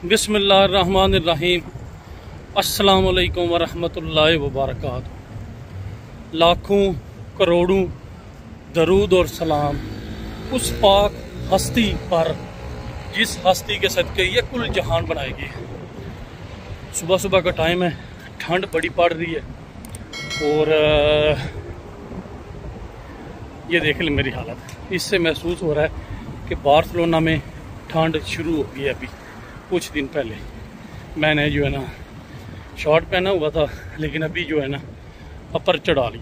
बिस्मिल्लाहिर्रहमानिर्रहीम। अस्सलाम वालेकुम वरहमतुल्लाहि वबरकातुहू। लाखों करोड़ों दरूद और सलाम उस पाक हस्ती पर जिस हस्ती के सदके ये कुल जहान बनाएगी। सुबह सुबह का टाइम है, ठंड बड़ी पड़ रही है और ये देख लें मेरी हालत। इससे महसूस हो रहा है कि बार्सिलोना में ठंड शुरू हो गई है। अभी कुछ दिन पहले मैंने जो है ना शॉर्ट पहना हुआ था, लेकिन अभी जो है ना अपर चढ़ा ली।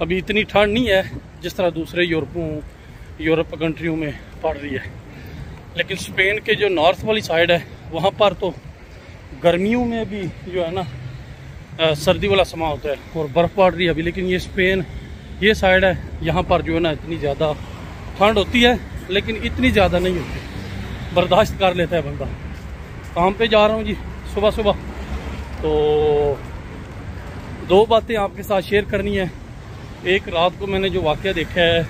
अभी इतनी ठंड नहीं है जिस तरह दूसरे यूरोप कंट्रियों में पड़ रही है, लेकिन स्पेन के जो नॉर्थ वाली साइड है वहाँ पर तो गर्मियों में भी जो है ना सर्दी वाला समा होता है और बर्फ़ पड़ रही है अभी। लेकिन ये स्पेन ये साइड है, यहाँ पर जो है ना इतनी ज़्यादा ठंड होती है, लेकिन इतनी ज़्यादा नहीं होती, बर्दाश्त कर लेता है बंदा। काम पे जा रहा हूँ जी सुबह सुबह, तो दो बातें आपके साथ शेयर करनी है। एक, रात को मैंने जो वाक़या देखा है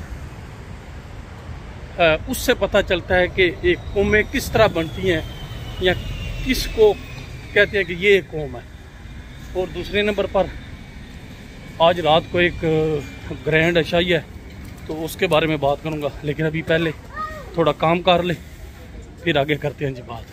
उससे पता चलता है कि एक कौमें किस तरह बनती हैं या किसको कहते हैं कि ये एक कौम है। और दूसरे नंबर पर आज रात को एक ग्रैंड अशाई है, तो उसके बारे में बात करूँगा। लेकिन अभी पहले थोड़ा काम कर ले, फिर आगे करते हैं जी बात।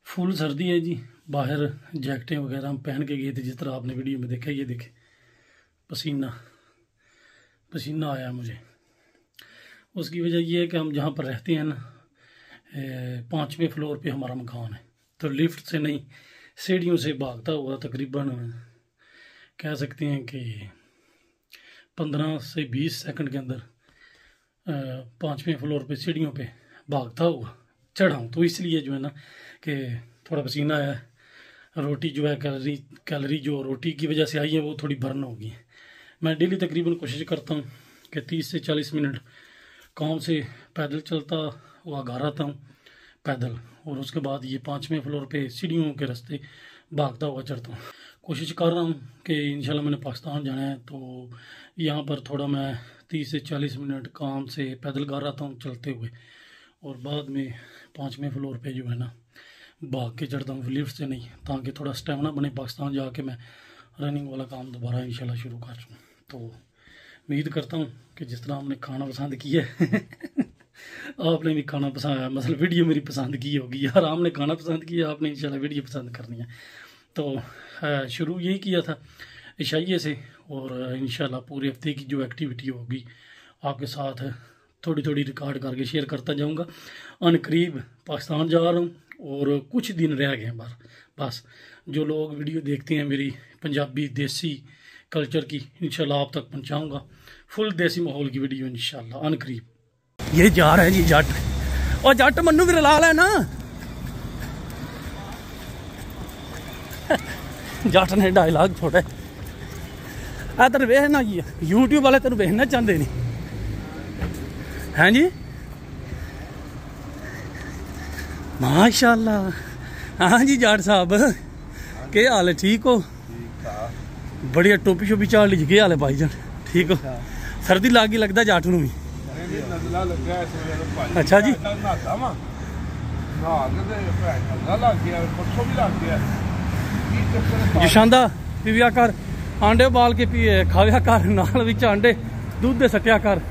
फुल सर्दी है जी, बाहर जैकेटें वगैरह हम पहन के गए थे, जिस तरह आपने वीडियो में देखा। ये देखे पसीना पसीना आया मुझे। उसकी वजह यह है कि हम जहाँ पर रहते हैं ना 5वें फ्लोर पे हमारा मकान है, तो लिफ्ट से नहीं सीढ़ियों से भागता हुआ तकरीबन कह सकते हैं कि 15 से 20 सेकंड के अंदर 5वें फ्लोर पे सीढ़ियों पे भागता हुआ चढ़ा हूँ। तो इसलिए जो है ना कि थोड़ा पसीना आया। रोटी जो है कैलोरी जो रोटी की वजह से आई है वो थोड़ी बर्न होगी। मैं डेली तकरीबन कोशिश करता हूँ कि 30 से 40 मिनट काम से पैदल चलता हुआ घर आता हूँ पैदल, और उसके बाद ये 5वें फ्लोर पे सीढ़ियों के रास्ते भागता हुआ चढ़ता हूँ। कोशिश कर रहा हूँ कि इंशाल्लाह मैंने पाकिस्तान जाना है, तो यहाँ पर थोड़ा मैं 30 से 40 मिनट काम से पैदल घर आता हूँ चलते हुए, और बाद में 5वें फ्लोर पे जो है ना भाग के चढ़ता हूँ, लिफ्ट से नहीं, ताकि थोड़ा स्टेमिना बने। पाकिस्तान जाके मैं रनिंग वाला काम दोबारा इंशाल्लाह शुरू कर दूँ। तो उम्मीद करता हूँ कि जिस तरह आपने खाना पसंद किया है आपने भी खाना पसंद, मतलब वीडियो मेरी पसंद की होगी यार। आपने खाना पसंद किया, आपने इंशाल्लाह वीडियो पसंद करनी है। तो शुरू यही किया था इशाइये से, और इंशाल्लाह पूरे हफ्ते की जो एक्टिविटी होगी आपके साथ थोड़ी थोड़ी रिकॉर्ड करके शेयर करता जाऊंगा। अनकरीब पाकिस्तान जा रहा हूँ और कुछ दिन रह गए हैं बस। जो लोग वीडियो देखते हैं मेरी पंजाबी देसी कल्चर की, इंशाल्लाह आप तक पहुँचाऊँगा फुल देसी माहौल की वीडियो इंशाल्लाह अनकरीब। ये जा रहा है जी जट, और जट मन्नू भी रला है ना जट ने डायलॉग थोड़े इधर वेख ना जी, यूट्यूब वाले तेन वेखना चाहते नहीं हैं जी। माशाल्लाह। हाँ जी जाट साहब, क्या हाल है? ठीक हो? बढ़िया। टोपी शोपी चाल लीजिए, क्या हाल है भाई जान? ठीक हो? सर्दी लग गई लगता जाट नूं भी? अच्छा जी। जशांदा पीविया कर, आंडे उबाल के पिए खाया कर, नाल विच आंडे दूध दे सटिया कर।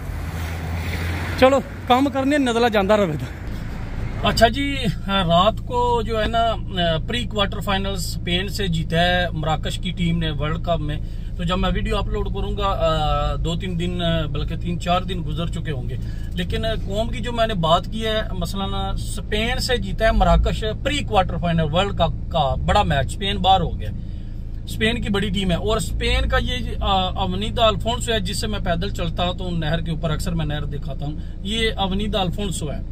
चलो काम करने नजला जाता रहे। अच्छा जी, रात को जो है ना प्री क्वार्टर फाइनल स्पेन से जीता है मराकश की टीम ने वर्ल्ड कप में। तो जब मैं वीडियो अपलोड करूंगा 2-3 दिन बल्कि 3-4 दिन गुजर चुके होंगे, लेकिन कौम की जो मैंने बात की है, मसलन स्पेन से जीता है मराकश pre quarter final world cup का बड़ा मैच, स्पेन बाहर हो गया। स्पेन की बड़ी टीम है और स्पेन का ये अवनीदा अल्फोंसो है, जिससे मैं पैदल चलता हूँ तो नहर के ऊपर अक्सर मैं नहर दिखाता हूँ। ये अवनीदा अल्फोंसो है,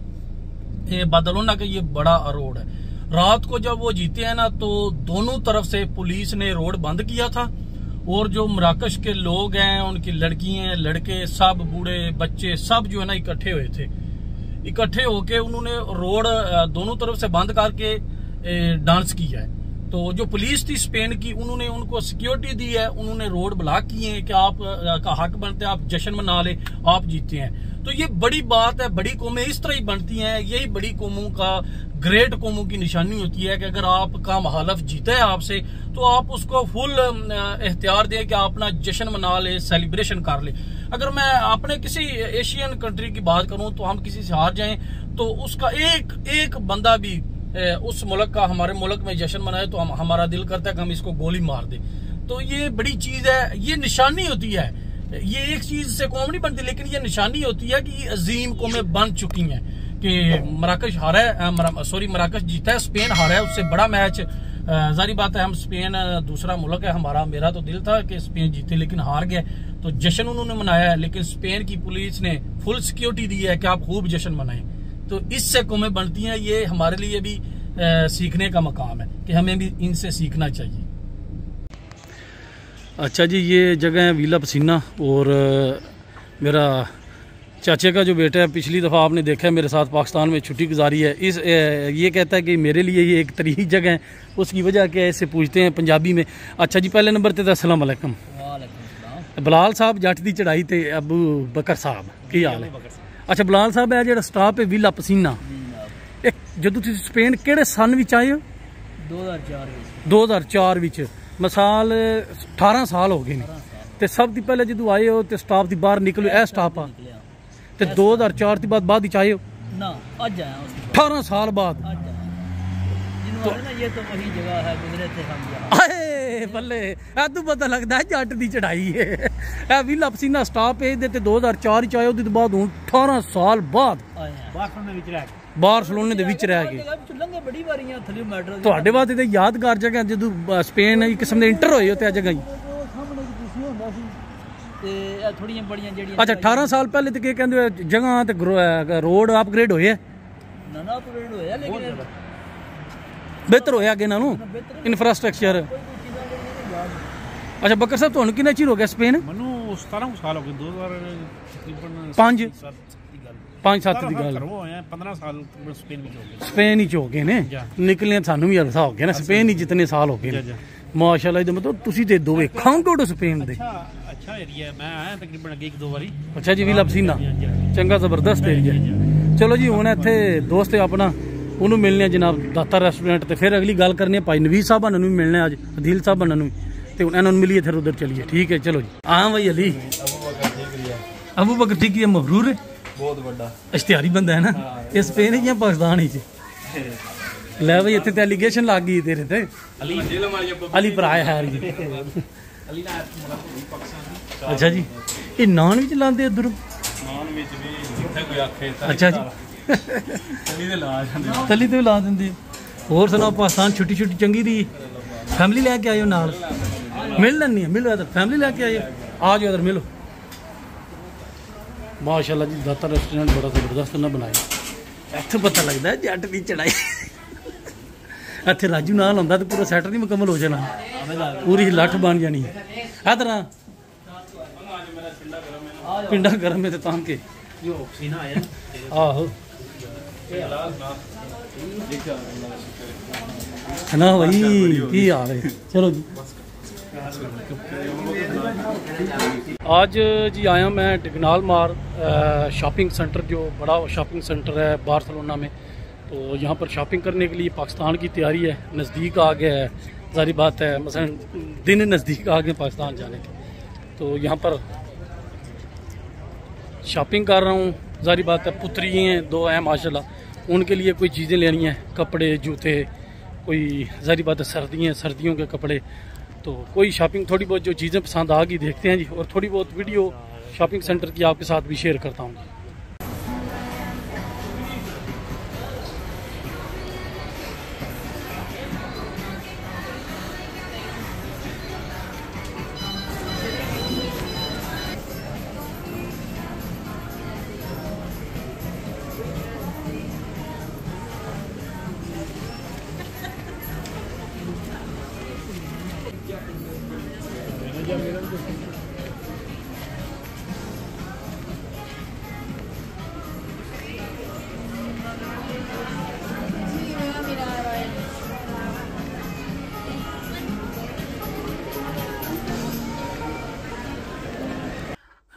ये बार्सिलोना का ये बड़ा रोड है। रात को जब वो जीते हैं ना तो दोनों तरफ से पुलिस ने रोड बंद किया था और जो मराकश के लोग हैं, उनकी लड़कियां, लड़के, सब बूढ़े बच्चे सब जो है ना इकट्ठे हुए थे। इकट्ठे होके उन्होंने रोड दोनों तरफ से बंद करके डांस किया है। तो जो पुलिस थी स्पेन की, उन्होंने उनको सिक्योरिटी दी है, उन्होंने रोड ब्लॉक किए हैं कि आप का हक बनते हैं, आप जश्न मना ले, आप जीते हैं। तो ये बड़ी बात है, बड़ी कौमें इस तरह ही बनती हैं। यही बड़ी कौमों का, ग्रेट कौमों की निशानी होती है कि अगर आपका मुखालिफ जीता है आपसे तो आप उसको फुल इख्तियार दें कि आप अपना जश्न मना ले, सेलिब्रेशन कर ले। अगर मैं अपने किसी एशियन कंट्री की बात करूं तो हम किसी से हार जाएं तो उसका एक बंदा भी उस मुल्क का हमारे मुल्क में जश्न मनाए तो हमारा दिल करता है कि हम इसको गोली मार दे। तो ये बड़ी चीज है, ये निशानी होती है। ये एक चीज से कौम नहीं बनती, लेकिन ये निशानी होती है कि अजीम कौमें बन चुकी हैं कि मराकश हारा है, मराकश जीता है, स्पेन हारा है, उससे बड़ा मैच। जारी बात है, हम स्पेन दूसरा मुल्क है हमारा, मेरा तो दिल था कि स्पेन जीते लेकिन हार गए, तो जश्न उन्होंने मनाया है। लेकिन स्पेन की पुलिस ने फुल सिक्योरिटी दी है कि आप खूब जश्न मनाएं। तो इससे कौमें बनती हैं। ये हमारे लिए भी सीखने का मकाम है कि हमें भी इनसे सीखना चाहिए। अच्छा जी, ये जगह है विला पसीना और मेरा चाचे का जो बेटा है, पिछली दफ़ा आपने देखा है मेरे साथ पाकिस्तान में छुट्टी गुजारी है। ये कहता है कि मेरे लिए ये एक तरीक जगह है। उसकी वजह क्या है, इससे पूछते हैं पंजाबी में। अच्छा जी, पहले नंबर ते अस्सलाम वालेकुम। बलाल साहब जट दी चढ़ाई ते अबू बकर साहब की हाल है? अच्छा बलाल साहब है जो स्टाफ है विला पसीना, जो स्पेन केड़े सन विच आए हो? 2004 विच, मिसाल 18 साल हो गए ने। ते सब दी पहले जो आए हो तो स्टाफ दी बाहर निकलो, ए स्टाफ आ ते 2004 दी बाद ही आए हो ना? अज आया 18 साल बाद। ये तो वही जगह है, गुजरे थे हम। बल्ले तू पता लगता है जट दी चढ़ाई है। विला पसीना स्टाफ है 2004 च आए, उसके बाद 18 साल बाद बार्सिलोना दे विच रह गए। तुहाडे वास्ते ते यादगार जगह जदों स्पेन एक किस्म दे इंटर होए हो ते जगह ही। अच्छा 18 साल पहले तो क्या कहते जगह ते रोड अपग्रेड होए? बेहतर होया अगे नालों इंफ्रास्ट्रक्चर। अच्छा बकर साहब तुहानू कितना चिर हो गया स्पेन? मैनू 17 साल हो गए, 2005-7 की गल। 15 साल स्पेन ही हो गए ने निकले, सानू भी अरसा हो गया ना, स्पेन ही जितने साल हो गए माशाल्लाह। मतलब तुसी ते दोवे खांगोड़ स्पेन दे। अच्छा एरिया है, मैं आया तकरीबन अगे 1-2 बारी। अच्छा जी, विला पसीना चंगा जबरदस्त एरिया। चलो जी हुण इत्थे दोस्त है अपना, उन्होंने मिलने जनाब दाता रेस्टोरेंट, तो फिर अगली गल करनी भाई नवीद साहब भी मिलने, अज अदील साहब भी, तो इन्होंने मिलिए फिर उधर चलिए। ठीक है चलो जी। हाँ भाई अली अबू बकर ठीक है, मबरूर है, बहुत बड़ा इश्तिहारी बंदा है ना। ये स्पेन ही पाकिस्तान ही लै भाई इतने तो एलीगेशन लग गई तेरे ते अली भरा है जी। अच्छा जी, ये नान भी लाते उधर? अच्छा जी तली तो ला देंगे। होर सुनाओ, पाकिस्तान छुट्टी चंगी दी? फैमिली लैके आयो नाल? मिल लैनी मिलो इधर, फैमिली लैके आयो, आ जाओ इधर मिलो। माशाल्लाह जी, दाता रेस्टोरेंट बड़ा जबरदस्त ना बनाया। इत्थे पता लगता है जट दी चढ़ाई। इत्थे राजू नाल होंदा तो पूरा सैट नहीं मुकम्मल हो जाना, पूरी लठ बन जानी। इधर पिंडा गर्म है ताम के आहो ना भाई की हाल है। चलो जी, आज जी आया मैं डिगनाल मार शॉपिंग सेंटर, जो बड़ा शॉपिंग सेंटर है बार्सिलोना में। तो यहाँ पर शॉपिंग करने के लिए पाकिस्तान की तैयारी है, नज़दीक आ गया है, जारी बात है, मसलन दिन नज़दीक आ गए पाकिस्तान जाने के। तो यहाँ पर शॉपिंग कर रहा हूँ, जारी बात है, पुत्री हैं 2 हैं माशाल्लाह, उनके लिए कोई चीज़ें लेनी है, कपड़े, जूते, कोई ज़ाहिर बात है सर्दी हैं, सर्दियों के कपड़े, तो कोई शॉपिंग थोड़ी बहुत जो चीज़ें पसंद आ गई देखते हैं जी, और थोड़ी बहुत वीडियो शॉपिंग सेंटर की आपके साथ भी शेयर करता हूँ।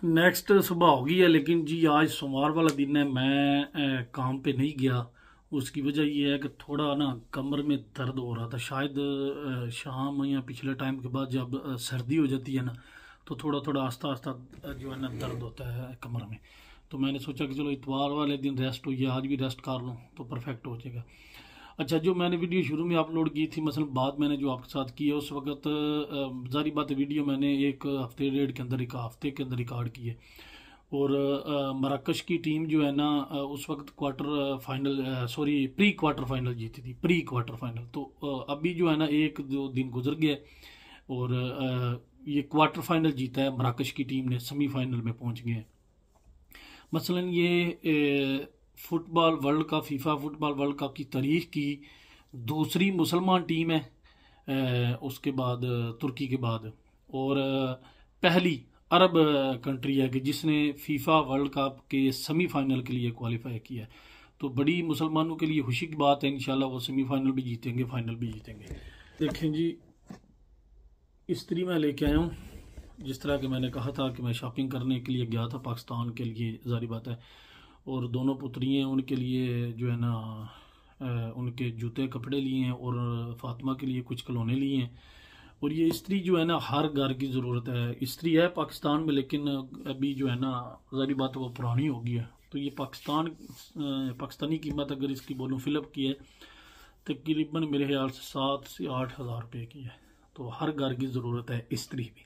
नेक्स्ट सुबह हो गई है, लेकिन जी आज सोमवार वाला दिन है, मैं काम पे नहीं गया। उसकी वजह ये है कि थोड़ा ना कमर में दर्द हो रहा था, शायद शाम या पिछले टाइम के बाद जब सर्दी हो जाती है ना, तो थोड़ा थोड़ा आस्ता आस्ता जो है ना दर्द होता है कमर में। तो मैंने सोचा कि चलो इतवार वाले दिन रेस्ट हुई है, आज भी रेस्ट कर लूँ तो परफेक्ट हो जाएगा। अच्छा, जो मैंने वीडियो शुरू में अपलोड की थी, मसलन बात मैंने जो आपके साथ की है, उस वक्त जारी बात वीडियो मैंने एक हफ्ते डेढ़ के अंदर, एक हफ्ते के अंदर रिकॉर्ड की है। और मराकश की टीम जो है ना उस वक्त quarter final, sorry pre quarter final जीती थी, प्री क्वार्टर फाइनल। तो अभी जो है ना एक दो दिन गुजर गया और ये क्वार्टर फाइनल जीता है मराकश की टीम ने, सेमीफाइनल में पहुंच गए हैं। मसलन ये football world cup, FIFA football world cup की तारीख की दूसरी मुसलमान टीम है, उसके बाद तुर्की के बाद, और पहली अरब कंट्री है कि जिसने फीफा वर्ल्ड कप के सेमीफाइनल के लिए क्वालिफाई किया है। तो बड़ी मुसलमानों के लिए खुशी की बात है, इंशाल्लाह वो सेमीफाइनल भी जीतेंगे, फाइनल भी जीतेंगे। देखें जी, इस्त्री मैं लेके आया हूँ, जिस तरह के मैंने कहा था कि मैं शॉपिंग करने के लिए गया था पाकिस्तान के लिए, जारी बात है। और दोनों पुत्री हैं, उनके लिए जो है ना उनके जूते कपड़े लिए हैं, और फातिमा के लिए कुछ खिलौने लिए हैं। और ये इस्त्री जो है ना हर घर की ज़रूरत है। इस्त्री है पाकिस्तान में, लेकिन अभी जो है ना ज़ाहिर बात है वो पुरानी हो गई है। तो ये पाकिस्तानी कीमत अगर इसकी बोलूँ फिलप की है, तकरीबन मेरे ख्याल से 7 से 8 हज़ार रुपये की है। तो हर घर की ज़रूरत है इस्त्री भी।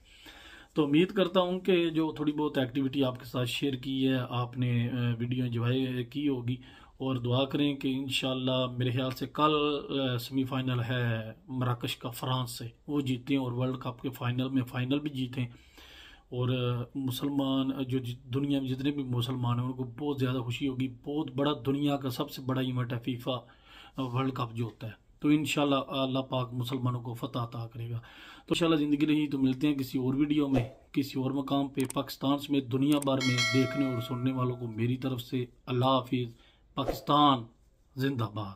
तो उम्मीद करता हूँ कि जो थोड़ी बहुत एक्टिविटी आपके साथ शेयर की है, आपने वीडियो एंजॉय की होगी। और दुआ करें कि इंशाल्लाह, मेरे ख्याल से कल सेमीफाइनल है मराकश का फ्रांस से, वो जीतें और वर्ल्ड कप के फाइनल में फाइनल भी जीतें। और मुसलमान जो दुनिया में जितने भी मुसलमान हैं उनको बहुत ज़्यादा खुशी होगी। बहुत बड़ा, दुनिया का सबसे बड़ा इवेंट है फीफा वर्ल्ड कप जो होता है। तो इंशाल्लाह अल्लाह पाक मुसलमानों को फतह अता करेगा। तो इंशाल्लाह ज़िंदगी रही तो मिलते हैं किसी और वीडियो में, किसी और मकाम पे। पाकिस्तान समेत दुनिया भर में देखने और सुनने वालों को मेरी तरफ से अल्लाह हाफिज़। पाकिस्तान जिंदाबाद।